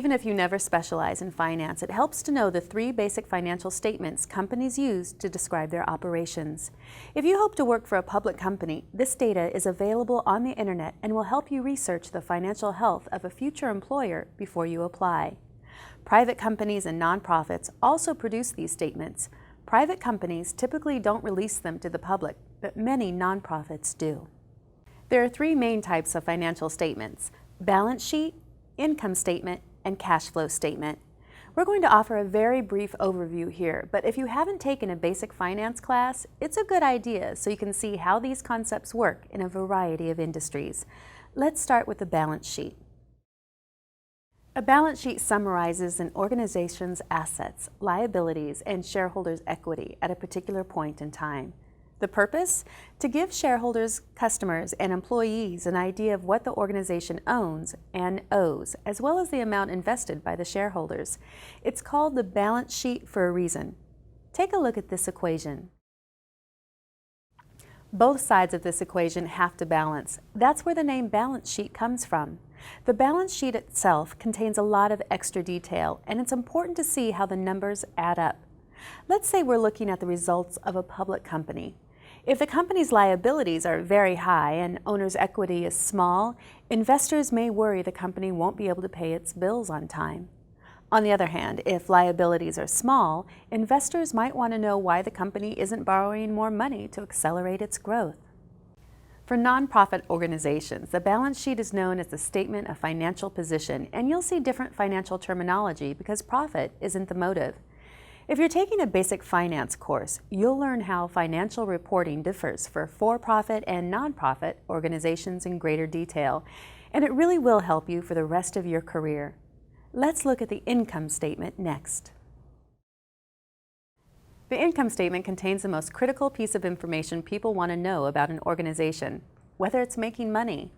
Even if you never specialize in finance, it helps to know the 3 basic financial statements companies use to describe their operations. If you hope to work for a public company, this data is available on the internet and will help you research the financial health of a future employer before you apply. Private companies and nonprofits also produce these statements. Private companies typically don't release them to the public, but many nonprofits do. There are 3 main types of financial statements: balance sheet, income statement, and cash flow statement. We're going to offer a very brief overview here, but if you haven't taken a basic finance class, it's a good idea so you can see how these concepts work in a variety of industries. Let's start with the balance sheet. A balance sheet summarizes an organization's assets, liabilities, and shareholders' equity at a particular point in time. The purpose? To give shareholders, customers, and employees an idea of what the organization owns and owes, as well as the amount invested by the shareholders. It's called the balance sheet for a reason. Take a look at this equation. Both sides of this equation have to balance. That's where the name balance sheet comes from. The balance sheet itself contains a lot of extra detail, and it's important to see how the numbers add up. Let's say we're looking at the results of a public company. If the company's liabilities are very high and owner's equity is small, investors may worry the company won't be able to pay its bills on time. On the other hand, if liabilities are small, investors might want to know why the company isn't borrowing more money to accelerate its growth. For nonprofit organizations, the balance sheet is known as the statement of financial position, and you'll see different financial terminology because profit isn't the motive. If you're taking a basic finance course, you'll learn how financial reporting differs for for-profit and nonprofit organizations in greater detail, and it really will help you for the rest of your career. Let's look at the income statement next. The income statement contains the most critical piece of information people want to know about an organization, whether it's making money.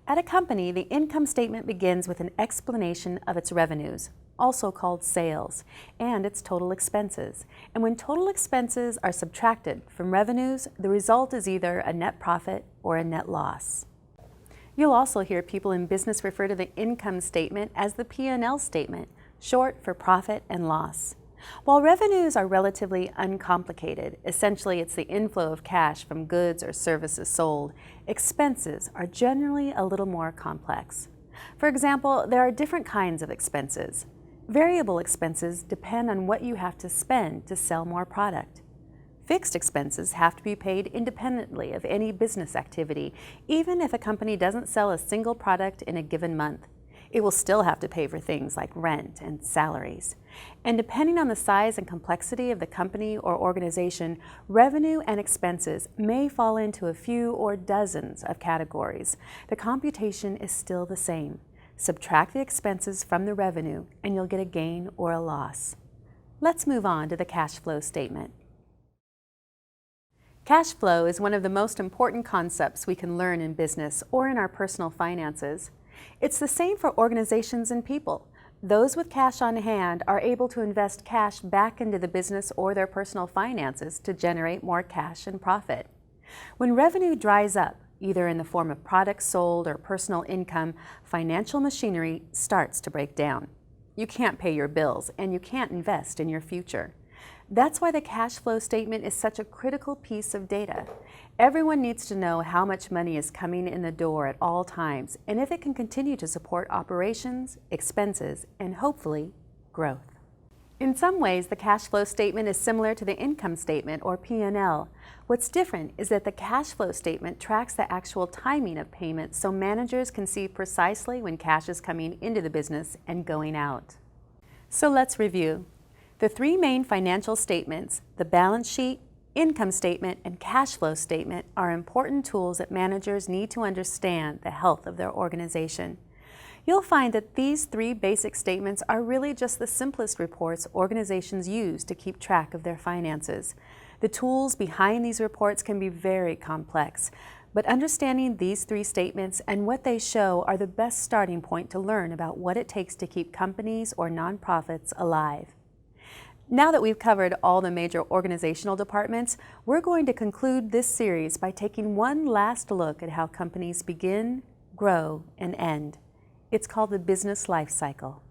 At a company, the income statement begins with an explanation of its revenues, also called sales, and its total expenses. And when total expenses are subtracted from revenues, the result is either a net profit or a net loss. You'll also hear people in business refer to the income statement as the P&L statement, short for profit and loss. While revenues are relatively uncomplicated, essentially it's the inflow of cash from goods or services sold, expenses are generally a little more complex. For example, there are different kinds of expenses. Variable expenses depend on what you have to spend to sell more product. Fixed expenses have to be paid independently of any business activity, even if a company doesn't sell a single product in a given month. It will still have to pay for things like rent and salaries. And depending on the size and complexity of the company or organization, revenue and expenses may fall into a few or dozens of categories. The computation is still the same. Subtract the expenses from the revenue and you'll get a gain or a loss. Let's move on to the cash flow statement. Cash flow is one of the most important concepts we can learn in business or in our personal finances. It's the same for organizations and people. Those with cash on hand are able to invest cash back into the business or their personal finances to generate more cash and profit. When revenue dries up, either in the form of products sold or personal income, financial machinery starts to break down. You can't pay your bills and you can't invest in your future. That's why the cash flow statement is such a critical piece of data. Everyone needs to know how much money is coming in the door at all times and if it can continue to support operations, expenses, and hopefully, growth. In some ways, the cash flow statement is similar to the income statement or P&L. What's different is that the cash flow statement tracks the actual timing of payments so managers can see precisely when cash is coming into the business and going out. So let's review. The 3 main financial statements, the balance sheet, income statement, and cash flow statement, are important tools that managers need to understand the health of their organization. You'll find that these 3 basic statements are really just the simplest reports organizations use to keep track of their finances. The tools behind these reports can be very complex, but understanding these 3 statements and what they show are the best starting point to learn about what it takes to keep companies or nonprofits alive. Now that we've covered all the major organizational departments, we're going to conclude this series by taking one last look at how companies begin, grow, and end. It's called the business life cycle.